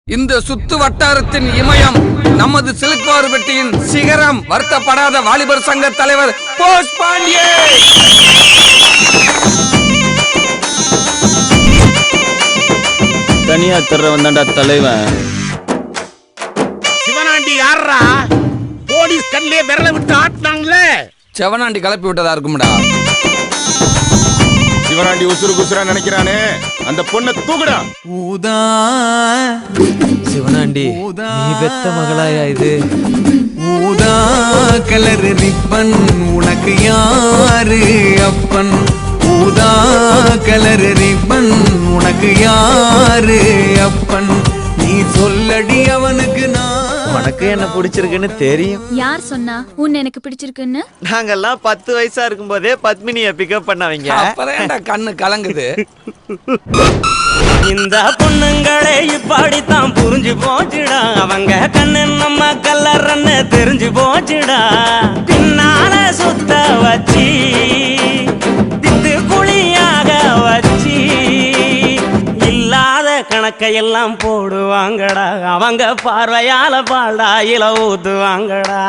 இந்த சுத்து வட்டாரத்தின் இமயம் நமது சிலுக்குவார்பட்டியின் சிகரம். வருத்தப்படாத வாலிபர் சங்க தலைவர் போஸ் பாண்டியே. தனியா தர்றவன் தான்டா தலைவன். சிவனாண்டி யாரா? போலீஸ் கண்ணிலே விரல விட்டு ஆட்டினாங்களே. செவனாண்டி கலப்பி விட்டதா இருக்கும்டா. சிவனாண்டி உசுறு குசுரா நினைக்கிறானே, அந்த பொண்ணை தூக்குடா. ஊதா சிவனாண்டி நீ பெத்த மகளாயா இது? ஊதா கலர் ரிப்பன் உனக்கு யாரு அப்பன்? ஊதா கலர் ரிப்பன் உனக்கு யாரு அப்பன்? நீ சொல்லடி அவனுக்கு நான். உனக்கு என்ன பிடிச்சிருக்குன்னு தெரியும். யார் சொன்னா உன்னை எனக்கு பிடிச்சிருக்குன்னு? நாங்கெல்லாம் 10 வயசா இருக்கும் போதே பத்மினிய பிக்கப் பண்ணவங்க. அப்பதான் கண்ணு கலங்குது. இந்த பொண்ணுங்களே இப்படித்தான் புரிஞ்சு போச்சுடா. அவங்க கண்ணு நம்ம கல்லறன்னு தெரிஞ்சு போச்சுடா. பின்னால சுத்த வச்சி தித்து குழியாக வச்சி இல்லாத கணக்கையெல்லாம் போடுவாங்கடா. அவங்க பார்வையால பாடாயில ஊத்துவாங்கடா.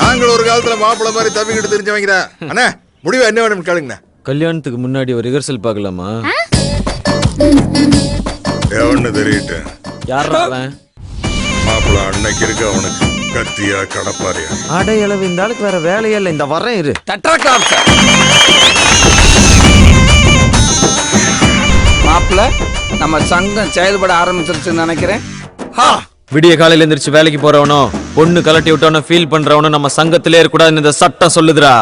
நாங்கள் ஒரு காலத்துல மாப்பிள்ள மாதிரி தப்பிக்கிட்டு தெரிஞ்சவங்க. அண்ணா முடிவு என்ன வேணும் கேளுங்கண்ணா. கல்யாணத்துக்கு முன்னாடி ஒரு ரிஹர்சல் பார்க்கலாமா? எவன்னு தெரியட்டு. யாரா அவன்? மாப்பிள்ள அன்னைக்கு இருக்கு அவனுக்கு கத்தியா கடப்பாரியா. அடையளவு இந்த ஆளுக்கு வேற வேலையே இல்லை. இந்த வரேன் இரு. மாப்பிள்ள நம்ம சங்கம் செயல்பட ஆரம்பிச்சிருச்சுன்னு நினைக்கிறேன். விடிய காலையில எந்திரிச்சு வேலைக்கு போறவனோ பொண்ணு கலட்டி விட்டவனோ ஃபீல் பண்றவனோ நம்ம சங்கத்திலே இருக்கக்கூடாதுன்னு இந்த சட்டம் சொல்லுதுடா.